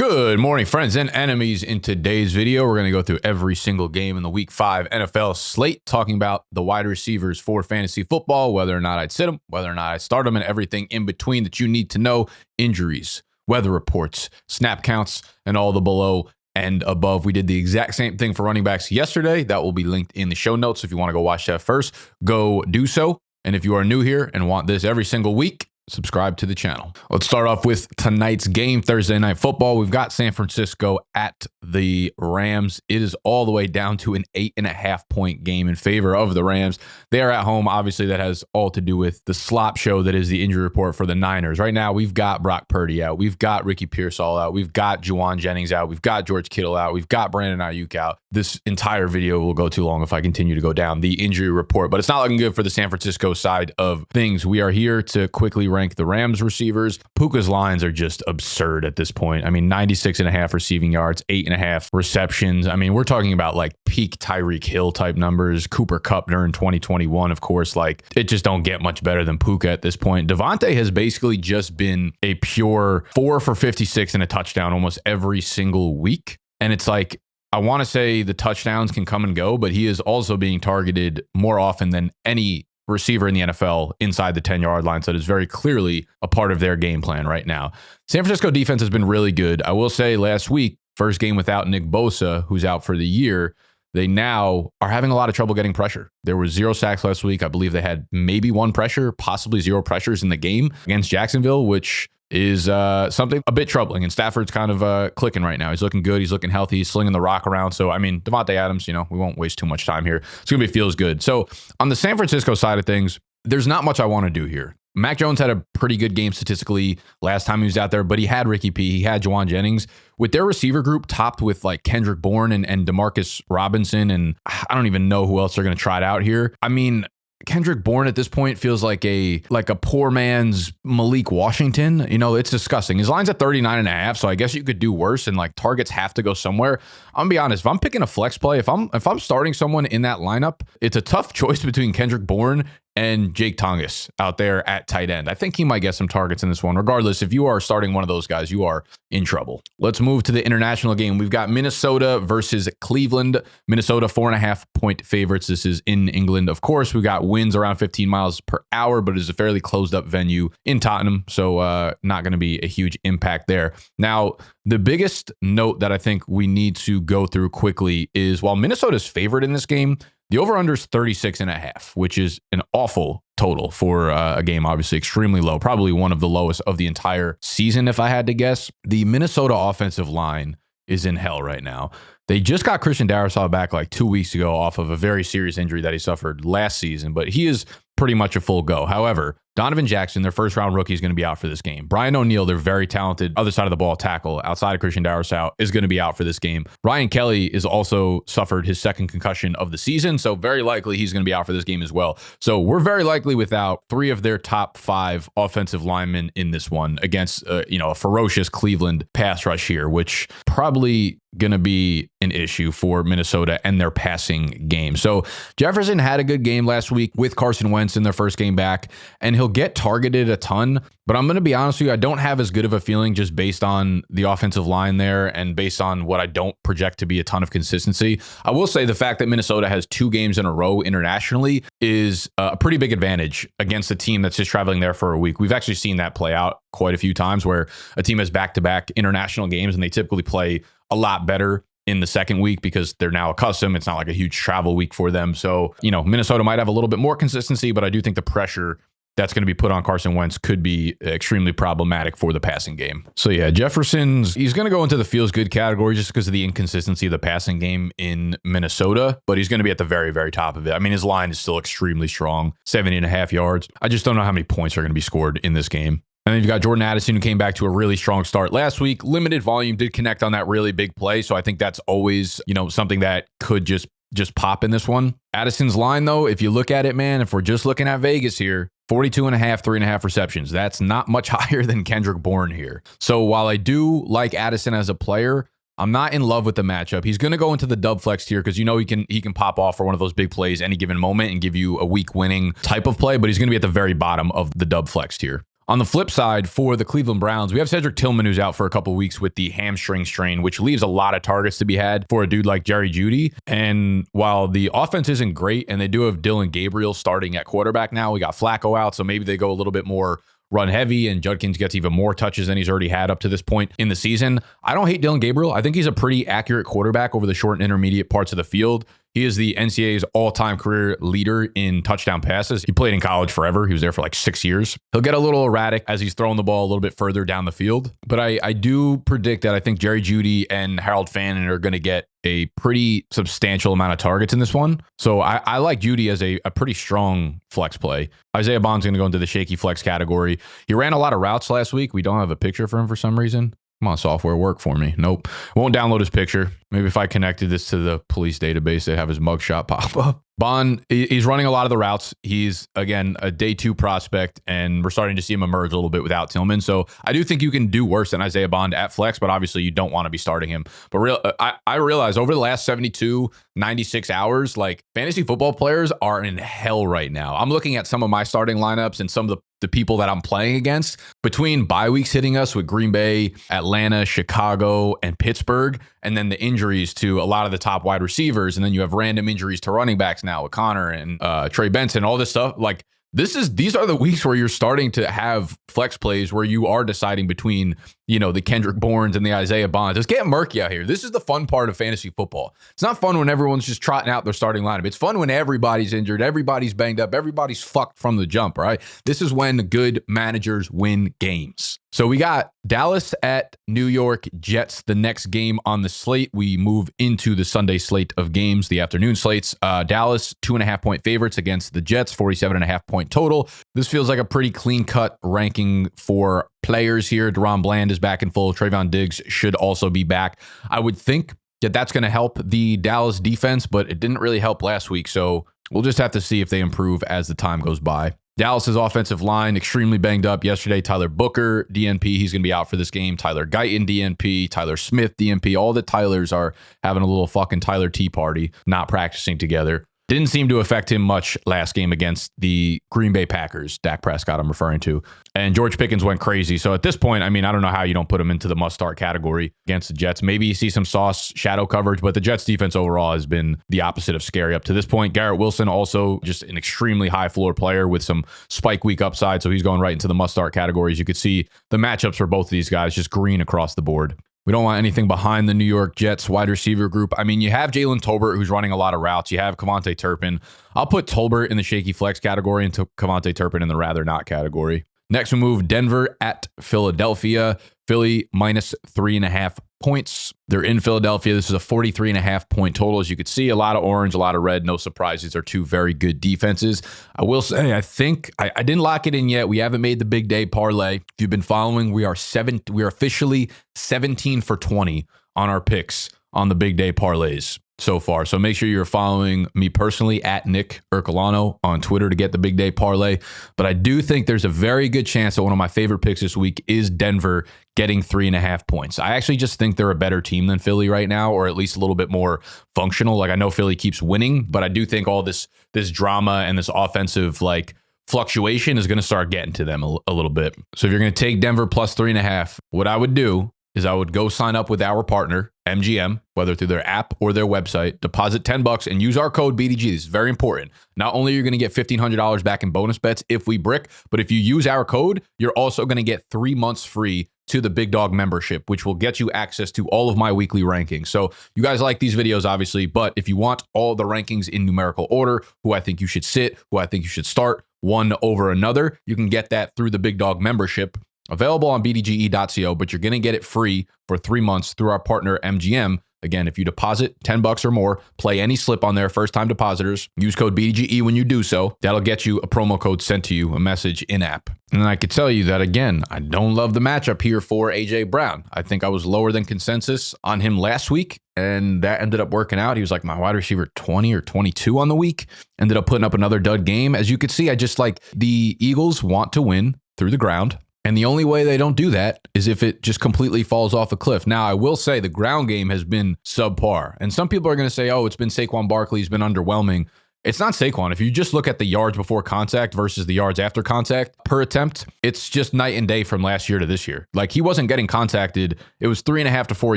Good morning, friends and enemies. In today's video, we're going to go through every single game in the Week 5 NFL slate, talking about the wide receivers for fantasy football, whether or not I'd sit them, whether or not I'd start them, and everything in between that you need to know, injuries, weather reports, snap counts, and all the below and above. We did the exact same thing for running backs yesterday. That will be linked in the show notes. If you want to go watch that first, go do so. And if you are new here and want this every single week, subscribe to the channel. Let's start off with tonight's game, Thursday Night Football. We've got San Francisco at the Rams. It is all the way down to an 8.5-point game in favor of the Rams. They are at home. Obviously, that has all to do with the slop show that is the injury report for the Niners. Right now, we've got Brock Purdy out. We've got Ricky Pearsall out. We've got Juwan Jennings out. We've got George Kittle out. We've got Brandon Ayuk out. This entire video will go too long if I continue to go down the injury report, but it's not looking good for the San Francisco side of things. We are here to quickly rank the Rams receivers. Puka's lines are just absurd at this point. I mean, 96.5 receiving yards, 8.5 receptions. I mean, we're talking about like peak Tyreek Hill type numbers. Cooper Kupp during 2021, of course, like it just don't get much better than Puka at this point. Devontae has basically just been a pure 4 for 56 and a touchdown almost every single week. And it's like, I want to say the touchdowns can come and go, but he is also being targeted more often than any receiver in the NFL inside the 10-yard line. So it is very clearly a part of their game plan right now. San Francisco defense has been really good. I will say last week, first game without Nick Bosa, who's out for the year, they now are having a lot of trouble getting pressure. There were 0 sacks last week. I believe they had maybe 1 pressure, possibly 0 pressures in the game against Jacksonville, which is something a bit troubling. And Stafford's kind of clicking right now. He's looking good. He's looking healthy. He's slinging the rock around. So, I mean, Devontae Adams, we won't waste too much time here. It's going to be feels good. So on the San Francisco side of things, there's not much I want to do here. Mac Jones had a pretty good game statistically last time he was out there, but he had Ricky P. He had Juwan Jennings. With their receiver group topped with like Kendrick Bourne and Demarcus Robinson, and I don't even know who else they're going to try it out here. I mean, Kendrick Bourne at this point feels like a poor man's Malik Washington. It's disgusting. His line's at 39.5, so I guess you could do worse, and like targets have to go somewhere. I'm gonna be honest, if I'm picking a flex play, if I'm starting someone in that lineup, it's a tough choice between Kendrick Bourne and Jake Tongas out there at tight end. I think he might get some targets in this one. Regardless, if you are starting one of those guys, you are in trouble. Let's move to the international game. We've got Minnesota versus Cleveland. Minnesota 4.5-point favorites. This is in England. Of course, we got winds around 15 miles per hour, but it's a fairly closed up venue in Tottenham. So not going to be a huge impact there. Now, the biggest note that I think we need to go through quickly is while Minnesota's favored in this game, the over-under is 36.5, which is an awful total for a game, obviously extremely low, probably one of the lowest of the entire season, if I had to guess. The Minnesota offensive line is in hell right now. They just got Christian Darrisaw back like 2 weeks ago off of a very serious injury that he suffered last season, but he is pretty much a full go. However, Donovan Jackson, their first-round rookie, is going to be out for this game. Brian O'Neill, their very talented other side of the ball tackle outside of Christian Darrisaw, is going to be out for this game. Ryan Kelly is also suffered his second concussion of the season, so very likely he's going to be out for this game as well. So we're very likely without 3 of their top 5 offensive linemen in this one against a ferocious Cleveland pass rush here, which probably going to be an issue for Minnesota and their passing game. So Jefferson had a good game last week with Carson Wentz in their first game back, and he'll get targeted a ton. But I'm going to be honest with you, I don't have as good of a feeling just based on the offensive line there and based on what I don't project to be a ton of consistency. I will say the fact that Minnesota has 2 games in a row internationally is a pretty big advantage against a team that's just traveling there for a week. We've actually seen that play out quite a few times where a team has back-to-back international games and they typically play a lot better in the second week because they're now accustomed. It's not like a huge travel week for them. So, Minnesota might have a little bit more consistency, but I do think the pressure that's going to be put on Carson Wentz could be extremely problematic for the passing game. So yeah, he's going to go into the feels good category just because of the inconsistency of the passing game in Minnesota, but he's going to be at the very, very top of it. I mean, his line is still extremely strong, 70.5 yards. I just don't know how many points are going to be scored in this game. And then you've got Jordan Addison, who came back to a really strong start last week. Limited volume, did connect on that really big play. So I think that's always, something that could just pop in this one. Addison's line, though, if you look at it, man, if we're just looking at Vegas here, 42.5, 3.5 receptions. That's not much higher than Kendrick Bourne here. So while I do like Addison as a player, I'm not in love with the matchup. He's going to go into the dub flex tier because he can pop off for one of those big plays any given moment and give you a week winning type of play, but he's going to be at the very bottom of the dub flex tier. On the flip side, for the Cleveland Browns, we have Cedric Tillman, who's out for a couple weeks with the hamstring strain, which leaves a lot of targets to be had for a dude like Jerry Jeudy. And while the offense isn't great, and they do have Dylan Gabriel starting at quarterback now, we got Flacco out, so maybe they go a little bit more run heavy, and Judkins gets even more touches than he's already had up to this point in the season. I don't hate Dylan Gabriel. I think he's a pretty accurate quarterback over the short and intermediate parts of the field. He is the NCAA's all-time career leader in touchdown passes. He played in college forever. He was there for like 6 years. He'll get a little erratic as he's throwing the ball a little bit further down the field. But I do predict that I think Jerry Jeudy and Harold Fannin are going to get a pretty substantial amount of targets in this one. So I like Jeudy as a pretty strong flex play. Isaiah Bond's going to go into the shaky flex category. He ran a lot of routes last week. We don't have a picture for him for some reason. Come on, software, work for me. Nope. Won't download his picture. Maybe if I connected this to the police database, they have his mugshot pop up. Bond, he's running a lot of the routes. He's, again, a day 2 prospect, and we're starting to see him emerge a little bit without Tillman. So I do think you can do worse than Isaiah Bond at flex, but obviously you don't want to be starting him. But I realize over the last 72, 96 hours, like fantasy football players are in hell right now. I'm looking at some of my starting lineups and some of the people that I'm playing against. Between bye weeks hitting us with Green Bay, Atlanta, Chicago, and Pittsburgh, and then the injuries to a lot of the top wide receivers, and then you have random injuries to running backs now with Connor and Trey Benson, all this stuff. Like these are the weeks where you're starting to have flex plays where you are deciding between, you know, the Kendrick Bournes and the Isaiah Bonds. It's getting murky out here. This is the fun part of fantasy football. It's not fun when everyone's just trotting out their starting lineup. It's fun when everybody's injured, everybody's banged up, everybody's fucked from the jump, right? This is when good managers win games. So we got Dallas at New York Jets, the next game on the slate. We move into the Sunday slate of games, the afternoon slates. Dallas, 2.5-point favorites against the Jets, 47.5-point total. This feels like a pretty clean-cut ranking for players here. Deron Bland is back in full. Trayvon Diggs should also be back. I would think that that's going to help the Dallas defense, but it didn't really help last week. So we'll just have to see if they improve as the time goes by. Dallas's offensive line extremely banged up yesterday. Tyler Booker, DNP, he's going to be out for this game. Tyler Guyton, DNP. Tyler Smith, DNP. All the Tylers are having a little fucking Tyler tea party, not practicing together. Didn't seem to affect him much last game against the Green Bay Packers. Dak Prescott, I'm referring to. And George Pickens went crazy. So at this point, I mean, I don't know how you don't put him into the must-start category against the Jets. Maybe you see some sauce shadow coverage, but the Jets defense overall has been the opposite of scary up to this point. Garrett Wilson, also just an extremely high floor player with some spike week upside. So he's going right into the must-start categories. You could see the matchups for both of these guys just green across the board. We don't want anything behind the New York Jets wide receiver group. I mean, you have Jalen Tolbert, who's running a lot of routes. You have Kevontae Turpin. I'll put Tolbert in the shaky flex category and Kevontae Turpin in the rather not category. Next, we move Denver at Philadelphia. Philly minus 3.5 points. They're in Philadelphia. This is a 43.5-point total. As you could see, a lot of orange, a lot of red. No surprises. They're two very good defenses. I will say, I think I didn't lock it in yet. We haven't made the big day parlay. If you've been following, we are officially 17 for 20 on our picks on the big day parlays so far. So make sure you're following me personally at Nick Ercolano on Twitter to get the big day parlay. But I do think there's a very good chance that one of my favorite picks this week is Denver getting 3.5 points. I actually just think they're a better team than Philly right now, or at least a little bit more functional. Like, I know Philly keeps winning, but I do think all this drama and this offensive like fluctuation is going to start getting to them a little bit. So if you're going to take Denver plus 3.5, what I would do is I would go sign up with our partner, MGM, whether through their app or their website, deposit $10 and use our code BDG. This is very important. Not only are you going to get $1,500 back in bonus bets if we brick, but if you use our code, you're also going to get 3 months free to the Big Dog membership, which will get you access to all of my weekly rankings. So you guys like these videos, obviously, but if you want all the rankings in numerical order, who I think you should sit, who I think you should start, one over another, you can get that through the Big Dog membership. Available on bdge.co, but you're going to get it free for 3 months through our partner, MGM. Again, if you deposit $10 or more, play any slip on there, first-time depositors, use code BDGE when you do so. That'll get you a promo code sent to you, a message in-app. And I could tell you that, again, I don't love the matchup here for A.J. Brown. I think I was lower than consensus on him last week, and that ended up working out. He was like my wide receiver 20 or 22 on the week. Ended up putting up another dud game. As you could see, I just like the Eagles want to win through the ground. And the only way they don't do that is if it just completely falls off a cliff. Now, I will say the ground game has been subpar. And some people are going to say, oh, it's been Saquon Barkley. He's been underwhelming. It's not Saquon. If you just look at the yards before contact versus the yards after contact per attempt, it's just night and day from last year to this year. Like, he wasn't getting contacted. It was 3.5 to 4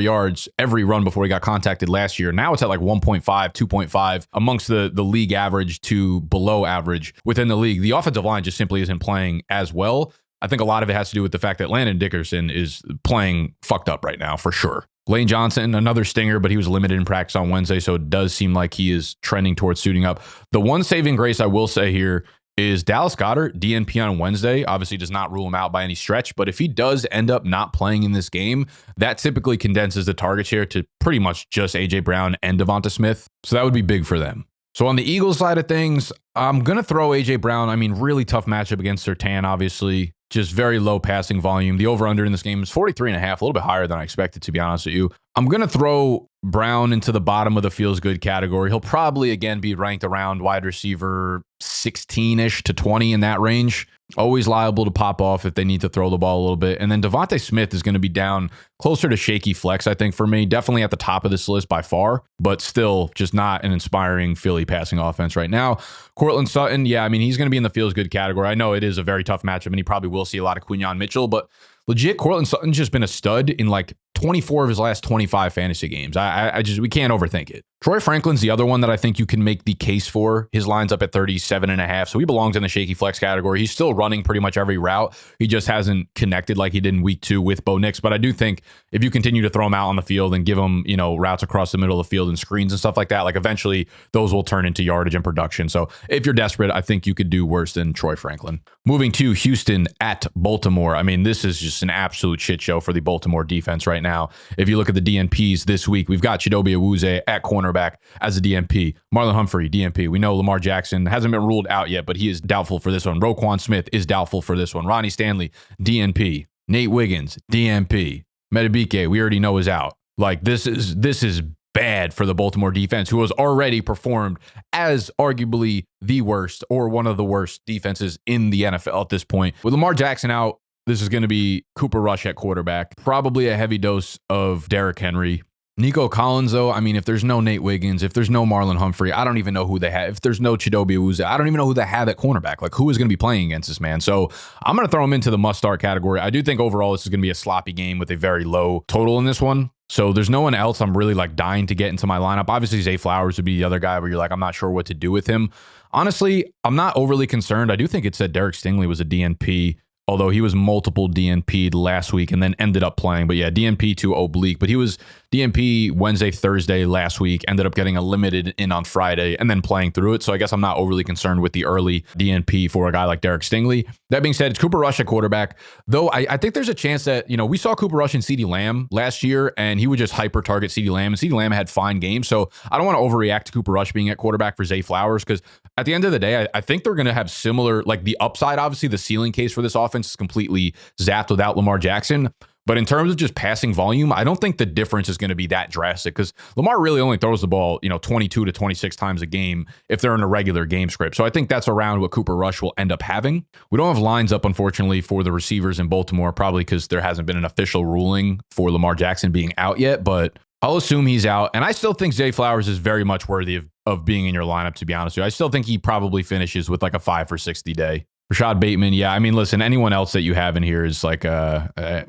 yards every run before he got contacted last year. Now it's at like 1.5, 2.5 amongst the league average to below average within the league. The offensive line just simply isn't playing as well. I think a lot of it has to do with the fact that Landon Dickerson is playing fucked up right now, for sure. Lane Johnson, another stinger, but he was limited in practice on Wednesday, so it does seem like he is trending towards suiting up. The one saving grace I will say here is Dallas Goedert, DNP on Wednesday, obviously does not rule him out by any stretch, but if he does end up not playing in this game, that typically condenses the target share to pretty much just A.J. Brown and Devonta Smith, so that would be big for them. So on the Eagles side of things, I'm going to throw A.J. Brown. I mean, really tough matchup against Surtain, obviously. Just very low passing volume. The over-under in this game is 43.5, a little bit higher than I expected, to be honest with you. I'm going to throw Brown into the bottom of the feels good category. He'll probably, again, be ranked around wide receiver 16-ish to 20 in that range. Always liable to pop off if they need to throw the ball a little bit. And then Devonta Smith is going to be down closer to shaky flex, I think, for me. Definitely at the top of this list by far, but still just not an inspiring Philly passing offense right now. Courtland Sutton, yeah, I mean, he's going to be in the feels good category. I know it is a very tough matchup, and he probably will see a lot of Quinyon Mitchell, but legit, Courtland Sutton's just been a stud in like 24 of his last 25 fantasy games. We can't overthink it. Troy Franklin's the other one that I think you can make the case for. His line's up at 37.5, so he belongs in the shaky flex category. He's still running pretty much every route. He just hasn't connected like he did in week 2 with Bo Nix, but I do think if you continue to throw him out on the field and give him, routes across the middle of the field and screens and stuff like that, like eventually those will turn into yardage and production. So if you're desperate, I think you could do worse than Troy Franklin. Moving to Houston at Baltimore. I mean, this is just an absolute shit show for the Baltimore defense right now. If you look at the DNPs this week, we've got Chidobe Awuzie at cornerback as a DNP. Marlon Humphrey, DNP. We know Lamar Jackson hasn't been ruled out yet, but he is doubtful for this one. Roquan Smith is doubtful for this one. Ronnie Stanley, DNP. Nate Wiggins, DNP. Metabike, we already know is out. Like, this is bad for the Baltimore defense, who has already performed as arguably the worst or one of the worst defenses in the NFL at this point. With Lamar Jackson out, this is going to be Cooper Rush at quarterback. Probably a heavy dose of Derrick Henry. Nico Collins, though, I mean, if there's no Nate Wiggins, if there's no Marlon Humphrey, I don't even know who they have. If there's no Chidobe Awuzie, I don't even know who they have at cornerback. Like, who is going to be playing against this man? So I'm going to throw him into the must-start category. I do think overall this is going to be a sloppy game with a very low total in this one. So there's no one else I'm really like dying to get into my lineup. Obviously, Zay Flowers would be the other guy where you're like, I'm not sure what to do with him. Honestly, I'm not overly concerned. I do think it said Derek Stingley was a DNP, although he was multiple DNP'd last week and then ended up playing. But yeah, DNP to oblique. But he was DNP Wednesday, Thursday last week, ended up getting a limited in on Friday and then playing through it. So I guess I'm not overly concerned with the early DNP for a guy like Derek Stingley. That being said, it's Cooper Rush at quarterback. Though I think there's a chance that, we saw Cooper Rush and CeeDee Lamb last year, and he would just hyper target CeeDee Lamb. And CeeDee Lamb had fine games. So I don't want to overreact to Cooper Rush being at quarterback for Zay Flowers, because at the end of the day, I think they're going to have similar, like the upside, obviously the ceiling case for this offense is completely zapped without Lamar Jackson. But in terms of just passing volume, I don't think the difference is going to be that drastic, because Lamar really only throws the ball, 22 to 26 times a game if they're in a regular game script. So I think that's around what Cooper Rush will end up having. We don't have lines up, unfortunately, for the receivers in Baltimore, probably because there hasn't been an official ruling for Lamar Jackson being out yet, but I'll assume he's out. And I still think Zay Flowers is very much worthy of being in your lineup, to be honest with you. I still think he probably finishes with like a 5 for 60 day. Rashad Bateman, yeah. I mean, listen, anyone else that you have in here is like,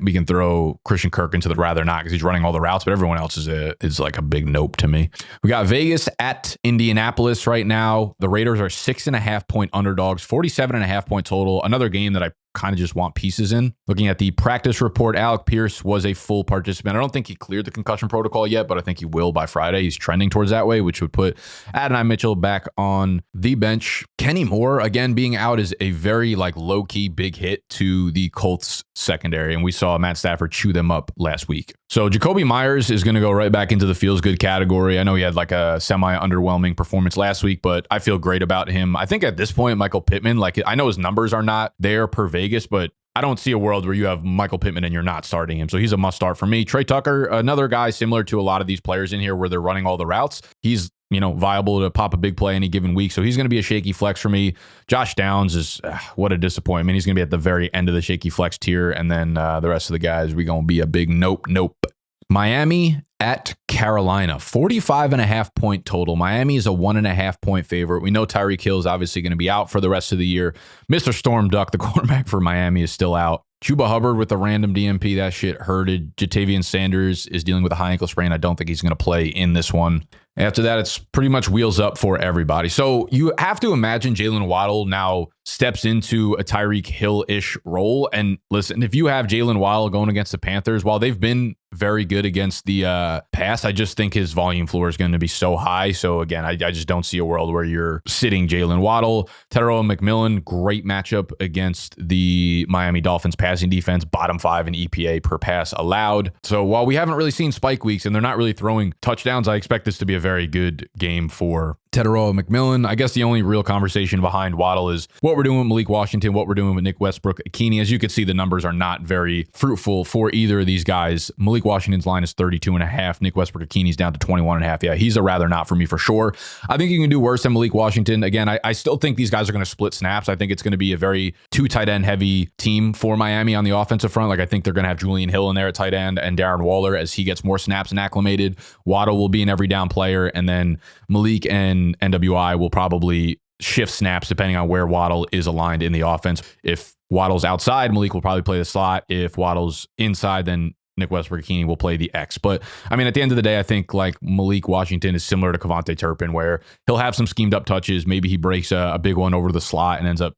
we can throw Christian Kirk into the rather not because he's running all the routes, but everyone else is like a big nope to me. We got Vegas at Indianapolis right now. The Raiders are 6.5 point underdogs, 47.5 point total. Another game that I kind of just want pieces in. Looking at the practice report, Alec Pierce was a full participant. I don't think he cleared the concussion protocol yet, but I think he will by Friday. He's trending towards that way, which would put Adonai Mitchell back on the bench. Kenny Moore, again, being out is a very like low-key big hit to the Colts secondary, and we saw Matt Stafford chew them up last week. So Jacoby Myers is going to go right back into the feels good category. I know he had like a semi-underwhelming performance last week, but I feel great about him. I think at this point, Michael Pittman, like I know his numbers are not there per Vegas, but I don't see a world where you have Michael Pittman and you're not starting him. So he's a must start for me. Trey Tucker, another guy similar to a lot of these players in here where they're running all the routes. He's viable to pop a big play any given week. So he's going to be a shaky flex for me. Josh Downs is what a disappointment. He's going to be at the very end of the shaky flex tier. And then the rest of the guys, we're going to be a big nope. Miami at Carolina, 45.5-point total. Miami is a 1.5-point favorite. We know Tyreek Hill is obviously going to be out for the rest of the year. Mr. Storm Duck, the quarterback for Miami, is still out. Chuba Hubbard with a random DMP. That shit hurted. Jatavian Sanders is dealing with a high ankle sprain. I don't think he's going to play in this one. After that, it's pretty much wheels up for everybody. So you have to imagine Jalen Waddle now steps into a Tyreek Hill-ish role. And listen, if you have Jalen Waddle going against the Panthers, while they've been very good against the pass, I just think his volume floor is going to be so high. So again, I just don't see a world where you're sitting Jalen Waddle. Tedero McMillan, great matchup against the Miami Dolphins passing defense, bottom 5 in EPA per pass allowed. So while we haven't really seen spike weeks and they're not really throwing touchdowns, I expect this to be a very good game for Tedero McMillan. I guess the only real conversation behind Waddle is what we're doing with Malik Washington, what we're doing with Nick Westbrook-Ikhine. As you can see, the numbers are not very fruitful for either of these guys. Malik Washington's line is 32.5. Nick Westbrook-Ikhine's down to 21.5. Yeah, he's a rather not for me for sure. I think you can do worse than Malik Washington. Again, I still think these guys are going to split snaps. I think it's going to be a very two tight end heavy team for Miami on the offensive front. Like I think they're going to have Julian Hill in there at tight end and Darren Waller as he gets more snaps and acclimated. Waddle will be an every down player, and then Malik and NWI will probably shift snaps depending on where Waddle is aligned in the offense. If Waddle's outside, Malik will probably play the slot. If Waddle's inside, then Nick Westbrook-Ikhine will play the X. But I mean, at the end of the day, I think like Malik Washington is similar to Kevontae Turpin, where he'll have some schemed up touches. Maybe he breaks a big one over the slot and ends up,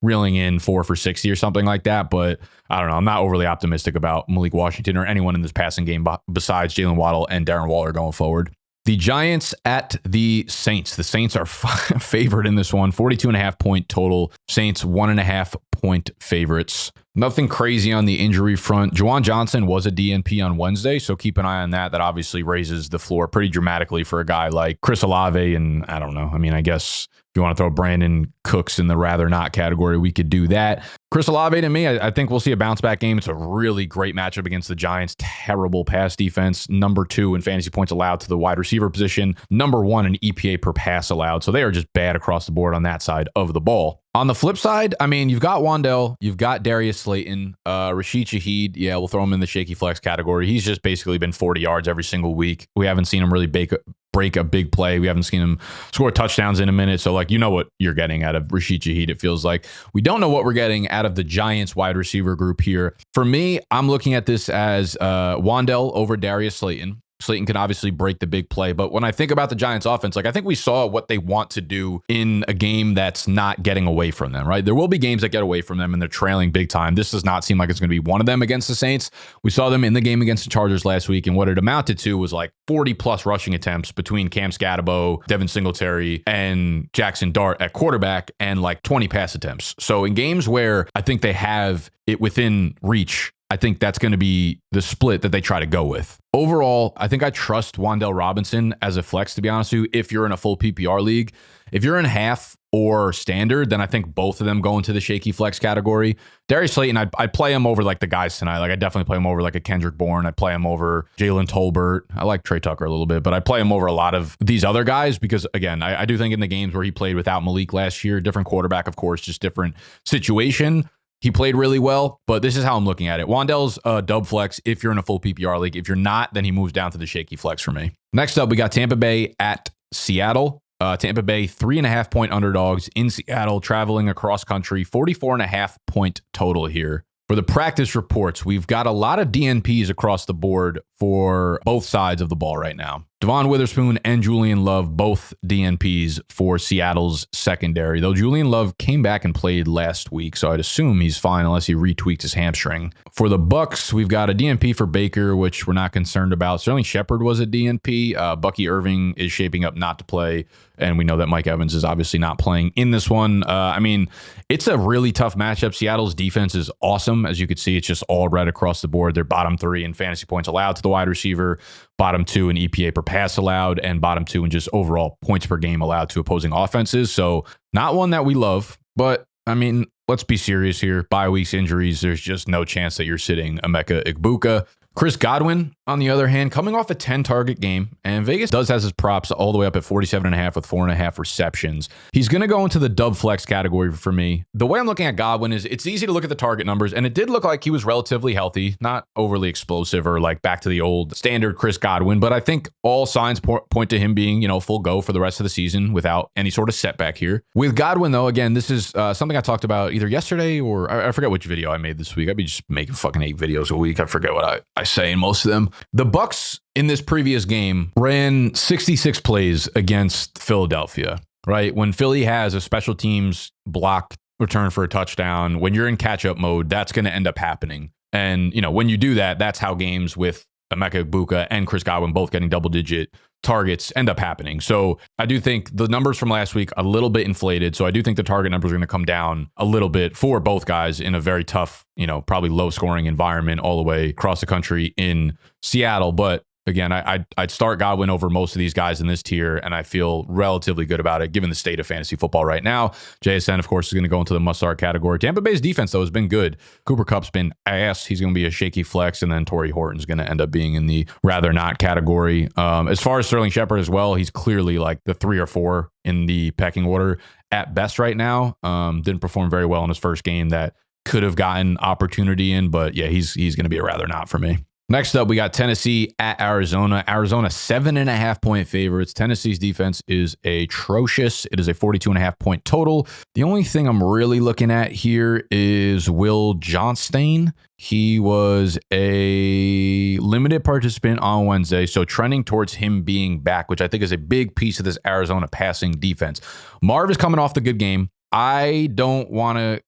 reeling in 4 for 60 or something like that. But I don't know. I'm not overly optimistic about Malik Washington or anyone in this passing game besides Jalen Waddle and Darren Waller going forward. The Giants at the Saints. The Saints are favored in this one. 42.5-point total. Saints 1.5-point favorites. Nothing crazy on the injury front. Juwan Johnson was a DNP on Wednesday, so keep an eye on that. That obviously raises the floor pretty dramatically for a guy like Chris Olave. And I don't know. I mean, I guess if you want to throw Brandon Cooks in the rather not category, we could do that. Chris Olave, to me, I think we'll see a bounce back game. It's a really great matchup against the Giants. Terrible pass defense. Number 2 in fantasy points allowed to the wide receiver position. Number 1 in EPA per pass allowed. So they are just bad across the board on that side of the ball. On the flip side, I mean, you've got Wandell, you've got Darius Slayton, Rashid Shaheed. Yeah, we'll throw him in the shaky flex category. He's just basically been 40 yards every single week. We haven't seen him really break a big play. We haven't seen him score touchdowns in a minute. So, like, you know what you're getting out of Rashid Shaheed, it feels like. We don't know what we're getting out of the Giants wide receiver group here. For me, I'm looking at this as Wandell over Darius Slayton. Slayton can obviously break the big play, but when I think about the Giants offense, like I think we saw what they want to do in a game that's not getting away from them, right? There will be games that get away from them and they're trailing big time. This does not seem like it's going to be one of them against the Saints. We saw them in the game against the Chargers last week, and what it amounted to was like 40 plus rushing attempts between Cam Scatterbo, Devin Singletary, and Jackson Dart at quarterback, and like 20 pass attempts. So in games where I think they have it within reach, I think that's going to be the split that they try to go with. Overall, I think I trust Wan'Dale Robinson as a flex, to be honest with you, if you're in a full PPR league. If you're in half or standard, then I think both of them go into the shaky flex category. Darius Slayton, I'd play him over like the guys tonight. Like I definitely play him over like a Kendrick Bourne. I'd play him over Jalen Tolbert. I like Trey Tucker a little bit, but I play him over a lot of these other guys because, again, I do think in the games where he played without Malik last year, different quarterback, of course, just different situation. He played really well, but this is how I'm looking at it. Wan'Dale's a dub flex if you're in a full PPR league. If you're not, then he moves down to the shaky flex for me. Next up, we got Tampa Bay at Seattle. Tampa Bay, 3.5-point underdogs in Seattle, traveling across country, 44.5-point total here. For the practice reports, we've got a lot of DNPs across the board for both sides of the ball right now. Devon Witherspoon and Julian Love, both DNPs for Seattle's secondary, though Julian Love came back and played last week, so I'd assume he's fine unless he retweaked his hamstring. For the Bucks, we've got a DNP for Baker, which we're not concerned about. Sterling Shepard was a DNP. Bucky Irving is shaping up not to play, and we know that Mike Evans is obviously not playing in this one. I mean, it's a really tough matchup. Seattle's defense is awesome. As you can see, it's just all red across the board. They're bottom 3 in fantasy points allowed to the wide receiver, bottom 2 in EPA per pass allowed, and bottom 2 in just overall points per game allowed to opposing offenses. So not one that we love, but I mean, let's be serious here. Bye weeks, injuries, there's just no chance that you're sitting Emeka Egbuka. Chris Godwin, on the other hand, coming off a 10 target game, and Vegas does has his props all the way up at 47.5 with 4.5 receptions. He's going to go into the dub flex category for me. The way I'm looking at Godwin is it's easy to look at the target numbers, and it did look like he was relatively healthy, not overly explosive or like back to the old standard Chris Godwin, but I think all signs point to him being, full go for the rest of the season without any sort of setback here. With Godwin, though, again, this is something I talked about either yesterday or I forget which video I made this week. I'd be just making fucking 8 videos a week. I forget what I say in most of them. The Bucks in this previous game ran 66 plays against Philadelphia, right? When Philly has a special teams block return for a touchdown, when you're in catch-up mode, that's going to end up happening. And, when you do that, that's how games with Emeka Egbuka and Chris Godwin both getting double-digit targets end up happening. So I do think the numbers from last week a little bit inflated. So I do think the target numbers are going to come down a little bit for both guys in a very tough, probably low scoring environment all the way across the country in Seattle. But again, I'd start Godwin over most of these guys in this tier, and I feel relatively good about it given the state of fantasy football right now. JSN, of course, is going to go into the must-start category. Tampa Bay's defense, though, has been good. Cooper Kupp's been ass. He's going to be a shaky flex, and then Torrey Horton's going to end up being in the rather not category. As far as Sterling Shepard as well, he's clearly like the 3 or 4 in the pecking order at best right now. Didn't perform very well in his first game that could have gotten opportunity in, but yeah, he's going to be a rather not for me. Next up, we got Tennessee at Arizona. Arizona 7.5 point favorites. Tennessee's defense is atrocious. It is a 42.5 point total. The only thing I'm really looking at here is Will Johnstein. He was a limited participant on Wednesday, so trending towards him being back, which I think is a big piece of this Arizona passing defense. Marv is coming off the good game. I don't want to,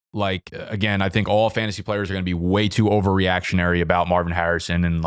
again, I think all fantasy players are going to be way too overreactionary about Marvin Harrison. And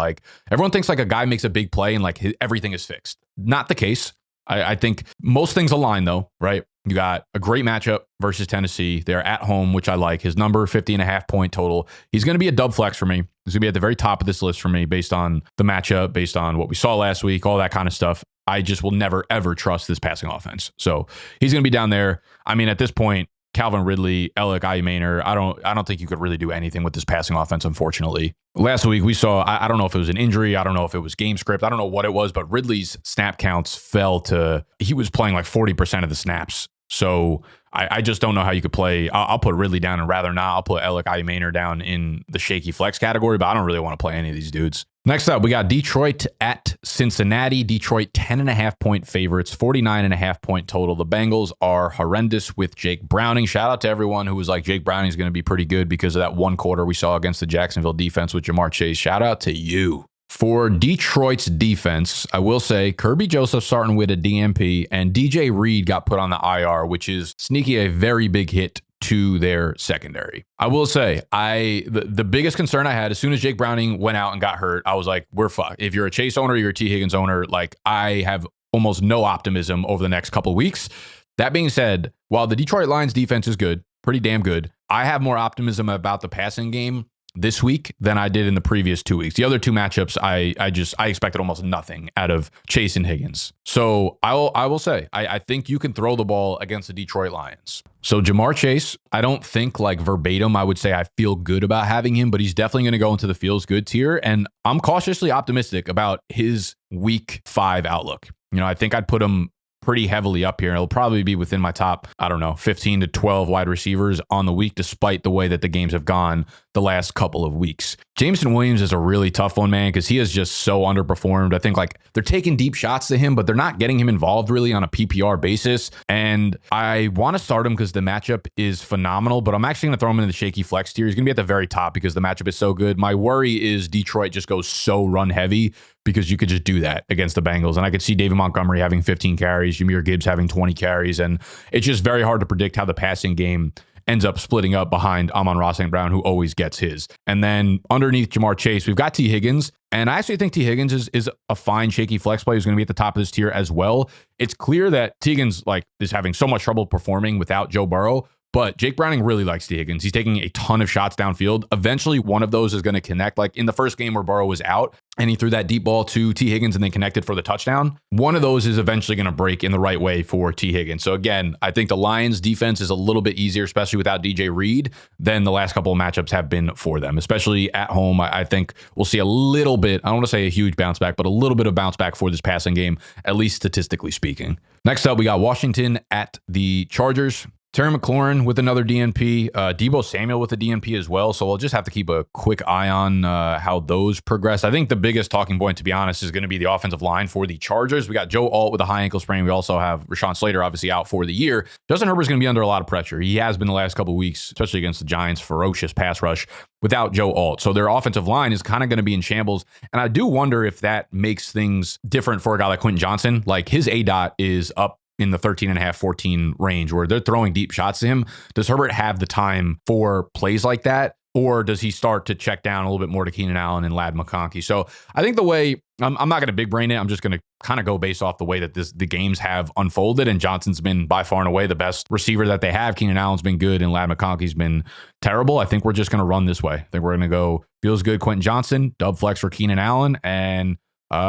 everyone thinks a guy makes a big play and everything is fixed. Not the case. I think most things align though, right? You got a great matchup versus Tennessee. They're at home, which I like. His number, 50.5 point total. He's going to be a dub flex for me. He's going to be at the very top of this list for me based on the matchup, based on what we saw last week, all that kind of stuff. I just will never, ever trust this passing offense. So he's going to be down there. I mean, at this point, Calvin Ridley, Alec Ayumaner, I don't think you could really do anything with this passing offense, unfortunately. Last week, we saw, I don't know if it was an injury. I don't know if it was game script. I don't know what it was, but Ridley's snap counts fell to, he was playing 40% of the snaps. So I just don't know how you could play. I'll put Ridley down and rather not. I'll put Alec Ayumaner down in the shaky flex category, but I don't really want to play any of these dudes. Next up, we got Detroit at Cincinnati. Detroit 10.5 point favorites, 49.5 point total. The Bengals are horrendous with Jake Browning. Shout out to everyone who was like, Jake Browning is going to be pretty good because of that one quarter we saw against the Jacksonville defense with Jamar Chase. Shout out to you. For Detroit's defense, I will say Kirby Joseph starting with a DMP and DJ Reed got put on the IR, which is sneaky a very big hit to their secondary. I will say, the biggest concern I had as soon as Jake Browning went out and got hurt, I was like, we're fucked. If you're a Chase owner, you're a T. Higgins owner, I have almost no optimism over the next couple of weeks. That being said, while the Detroit Lions defense is good, pretty damn good, I have more optimism about the passing game this week than I did in the previous 2 weeks. The other two matchups, I expected almost nothing out of Chase and Higgins. So I will say, I think you can throw the ball against the Detroit Lions. So Jamar Chase, I don't think verbatim, I would say I feel good about having him, but he's definitely going to go into the feels good tier. And I'm cautiously optimistic about his week 5 outlook. I think I'd put him pretty heavily up here. It'll probably be within my top, 15 to 12 wide receivers on the week, despite the way that the games have gone the last couple of weeks. Jameson Williams is a really tough one, man, because he is just so underperformed. I think they're taking deep shots to him, but they're not getting him involved really on a PPR basis. And I want to start him because the matchup is phenomenal, but I'm actually going to throw him in the shaky flex tier. He's going to be at the very top because the matchup is so good. My worry is Detroit just goes so run heavy because you could just do that against the Bengals. And I could see David Montgomery having 15 carries, Jahmyr Gibbs having 20 carries. And it's just very hard to predict how the passing game ends up splitting up behind Amon-Ra St. Brown, who always gets his. And then underneath Jamar Chase, we've got T. Higgins. And I actually think T. Higgins is a fine shaky flex play who's going to be at the top of this tier as well. It's clear that T. Higgins is having so much trouble performing without Joe Burrow. But Jake Browning really likes T. Higgins. He's taking a ton of shots downfield. Eventually, one of those is going to connect. Like in the first game where Burrow was out and he threw that deep ball to T. Higgins and they connected for the touchdown, one of those is eventually going to break in the right way for T. Higgins. So again, I think the Lions defense is a little bit easier, especially without DJ Reed, than the last couple of matchups have been for them, especially at home. I think we'll see a little bit, I don't want to say a huge bounce back, but a little bit of bounce back for this passing game, at least statistically speaking. Next up, we got Washington at the Chargers. Terry McLaurin with another DNP, Deebo Samuel with a DNP as well. So we'll just have to keep a quick eye on how those progress. I think the biggest talking point, to be honest, is going to be the offensive line for the Chargers. We got Joe Alt with a high ankle sprain. We also have Rashawn Slater obviously out for the year. Justin Herbert's going to be under a lot of pressure. He has been the last couple of weeks, especially against the Giants' ferocious pass rush without Joe Alt. So their offensive line is kind of going to be in shambles. And I do wonder if that makes things different for a guy like Quentin Johnson. Like his ADOT is up in the 13.5, 14 range where they're throwing deep shots to him. Does Herbert have the time for plays like that? Or does he start to check down a little bit more to Keenan Allen and Ladd McConkey? So I think the way, I'm not going to big brain it. I'm just going to kind of go based off the way that the games have unfolded. And Johnson's been by far and away the best receiver that they have. Keenan Allen's been good and Ladd McConkey's been terrible. I think we're just going to run this way. I think we're going to go feels good Quentin Johnson, dub flex for Keenan Allen, and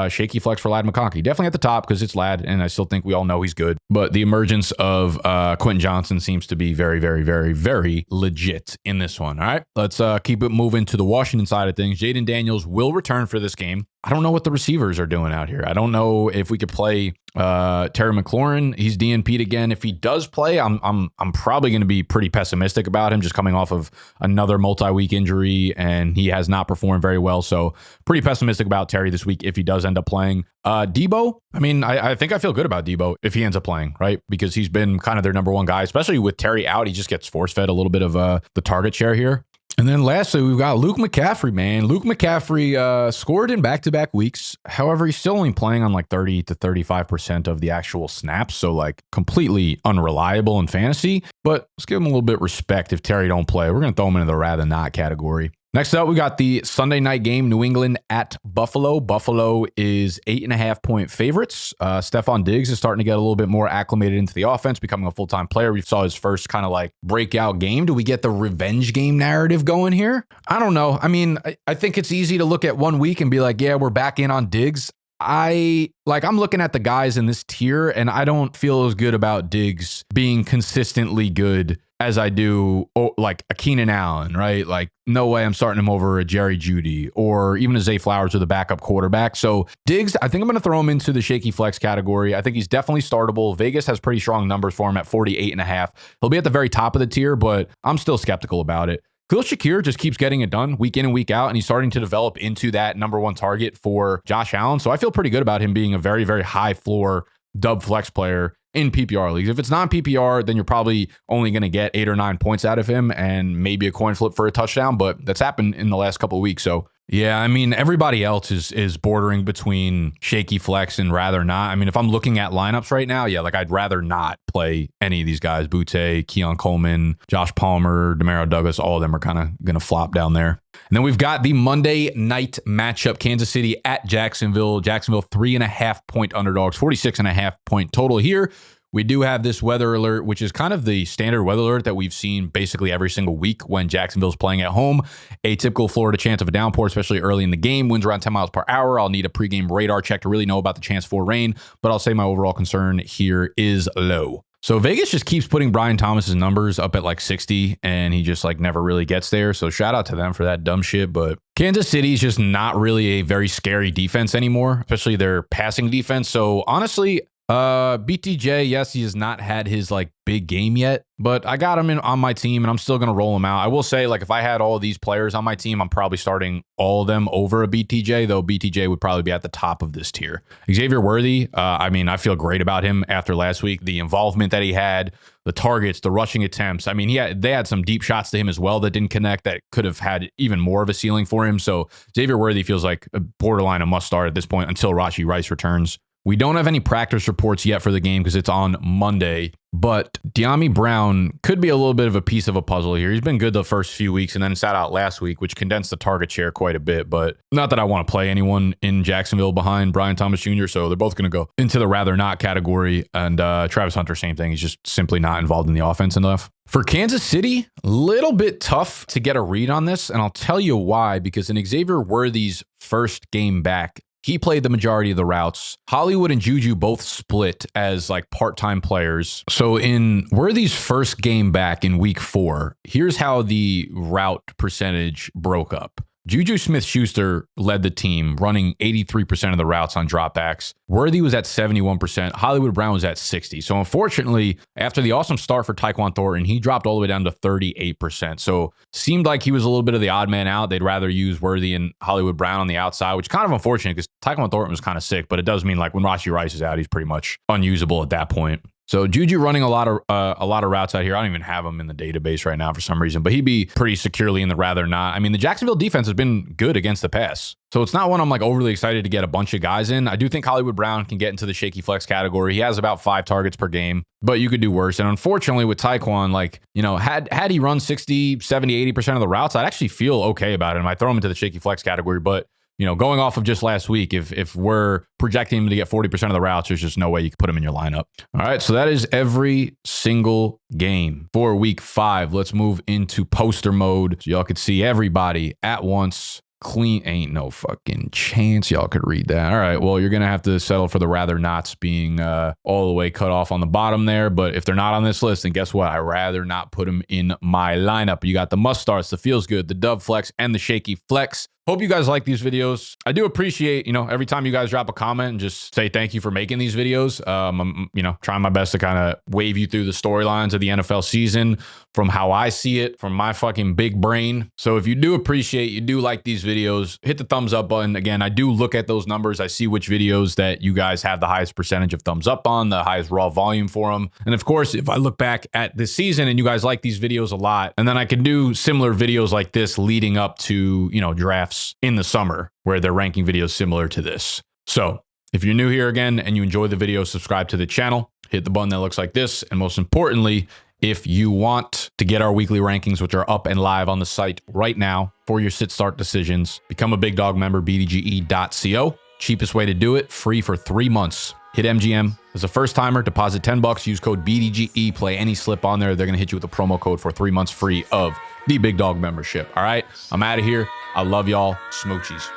shaky flex for Ladd McConkey. Definitely at the top because it's Ladd, and I still think we all know he's good. But the emergence of Quentin Johnson seems to be very, very, very, very legit in this one. All right, let's keep it moving to the Washington side of things. Jaden Daniels will return for this game. I don't know what the receivers are doing out here. I don't know if we could play Terry McLaurin. He's DNP'd again. If he does play, I'm probably going to be pretty pessimistic about him, just coming off of another multi-week injury, and he has not performed very well. So pretty pessimistic about Terry this week if he does end up playing. Debo, I mean, I think I feel good about Debo if he ends up playing, right? Because he's been kind of their number one guy, especially with Terry out. He just gets force-fed a little bit of the target share here. And then lastly, we've got Luke McCaffrey, man. Luke McCaffrey scored in back-to-back weeks. However, he's still only playing on like 30 to 35% of the actual snaps. So like completely unreliable in fantasy. But let's give him a little bit of respect if Terry don't play. We're going to throw him into the rather not category. Next up, we got the Sunday night game, New England at Buffalo. Buffalo is 8.5-point favorites. Stephon Diggs is starting to get a little bit more acclimated into the offense, becoming a full-time player. We saw his first kind of like breakout game. Do we get the revenge game narrative going here? I don't know. I mean, I think it's easy to look at 1 week and be like, yeah, we're back in on Diggs. I'm looking at the guys in this tier, and I don't feel as good about Diggs being consistently good as I do like a Keenan Allen, right? Like, no way I'm starting him over a Jerry Jeudy or even a Zay Flowers or the backup quarterback. So Diggs, I think I'm going to throw him into the shaky flex category. I think he's definitely startable. Vegas has pretty strong numbers for him at 48.5. He'll be at the very top of the tier, but I'm still skeptical about it. Khalil Shakir just keeps getting it done week in and week out, and he's starting to develop into that number one target for Josh Allen. So I feel pretty good about him being a very, very high floor dub flex player in PPR leagues. If it's non-PPR, then you're probably only going to get 8 or 9 points out of him and maybe a coin flip for a touchdown, but that's happened in the last couple of weeks. So yeah, I mean, everybody else is bordering between shaky flex and rather not. I mean, if I'm looking at lineups right now, yeah, like I'd rather not play any of these guys. Butte, Keon Coleman, Josh Palmer, Demario Douglas, all of them are kind of going to flop down there. And then we've got the Monday night matchup, Kansas City at Jacksonville. Jacksonville 3.5-point underdogs, 46.5-point total here. We do have this weather alert, which is kind of the standard weather alert that we've seen basically every single week when Jacksonville's playing at home. A typical Florida chance of a downpour, especially early in the game. Winds around 10 miles per hour. I'll need a pregame radar check to really know about the chance for rain, but I'll say my overall concern here is low. So Vegas just keeps putting Brian Thomas's numbers up at like 60, and he just like never really gets there. So shout out to them for that dumb shit. But Kansas City is just not really a very scary defense anymore, especially their passing defense. So honestly, BTJ, yes, he has not had his like big game yet, but I got him on my team and I'm still going to roll him out. I will say, like, if I had all of these players on my team, I'm probably starting all of them over a BTJ, though BTJ would probably be at the top of this tier. Xavier Worthy, I mean, I feel great about him after last week. The involvement that he had, the targets, the rushing attempts. I mean, they had some deep shots to him as well that didn't connect that could have had even more of a ceiling for him. So Xavier Worthy feels like a borderline a must start at this point until Rashee Rice returns. We don't have any practice reports yet for the game because it's on Monday, but De'Ami Brown could be a little bit of a piece of a puzzle here. He's been good the first few weeks and then sat out last week, which condensed the target share quite a bit, but not that I want to play anyone in Jacksonville behind Brian Thomas Jr., so they're both going to go into the rather not category. And Travis Hunter, same thing. He's just simply not involved in the offense enough. For Kansas City, little bit tough to get a read on this, and I'll tell you why, because in Xavier Worthy's first game back, he played the majority of the routes. Hollywood and Juju both split as like part-time players. So in Worthy's first game back in week 4, here's how the route percentage broke up. Juju Smith-Schuster led the team, running 83% of the routes on dropbacks. Worthy was at 71%. Hollywood Brown was at 60%. So unfortunately, after the awesome start for Tyquan Thornton, he dropped all the way down to 38%. So seemed like he was a little bit of the odd man out. They'd rather use Worthy and Hollywood Brown on the outside, which is kind of unfortunate because Tyquan Thornton was kind of sick, but it does mean like when Rashee Rice is out, he's pretty much unusable at that point. So Juju running a lot of routes out here. I don't even have him in the database right now for some reason, but he'd be pretty securely in the rather not. I mean, the Jacksonville defense has been good against the pass. So it's not one I'm like overly excited to get a bunch of guys in. I do think Hollywood Brown can get into the shaky flex category. He has about 5 targets per game, but you could do worse. And unfortunately with Tyquan, like, you know, had he run 60, 70, 80% of the routes, I'd actually feel okay about him. I throw him into the shaky flex category, but you know, going off of just last week, if we're projecting him to get 40% of the routes, there's just no way you can put him in your lineup. All right, so that is every single game for week 5. Let's move into poster mode so y'all could see everybody at once. Clean. Ain't no fucking chance y'all could read that. All right, well, you're going to have to settle for the rather nots being all the way cut off on the bottom there. But if they're not on this list, then guess what? I'd rather not put them in my lineup. You got the must starts, the feels good, the dub flex, and the shaky flex. Hope you guys like these videos. I do appreciate, you know, every time you guys drop a comment and just say thank you for making these videos. I'm, you know, trying my best to kind of wave you through the storylines of the NFL season from how I see it, from my fucking big brain. So if you do appreciate, you do like these videos, hit the thumbs up button. Again, I do look at those numbers. I see which videos that you guys have the highest percentage of thumbs up on, the highest raw volume for them. And of course, if I look back at this season and you guys like these videos a lot, and then I can do similar videos like this leading up to, you know, drafts in the summer where they're ranking videos similar to this. So if you're new here again and you enjoy the video, subscribe to the channel, hit the button that looks like this. And most importantly, if you want to get our weekly rankings, which are up and live on the site right now for your sit start decisions, become a Big Dog member, bdge.co. Cheapest way to do it, free for 3 months. Hit MGM. As a first timer, deposit $10, use code BDGE, play any slip on there. They're going to hit you with a promo code for 3 months free of the Big Dog membership. All right, I'm out of here. I love y'all. Smoochies.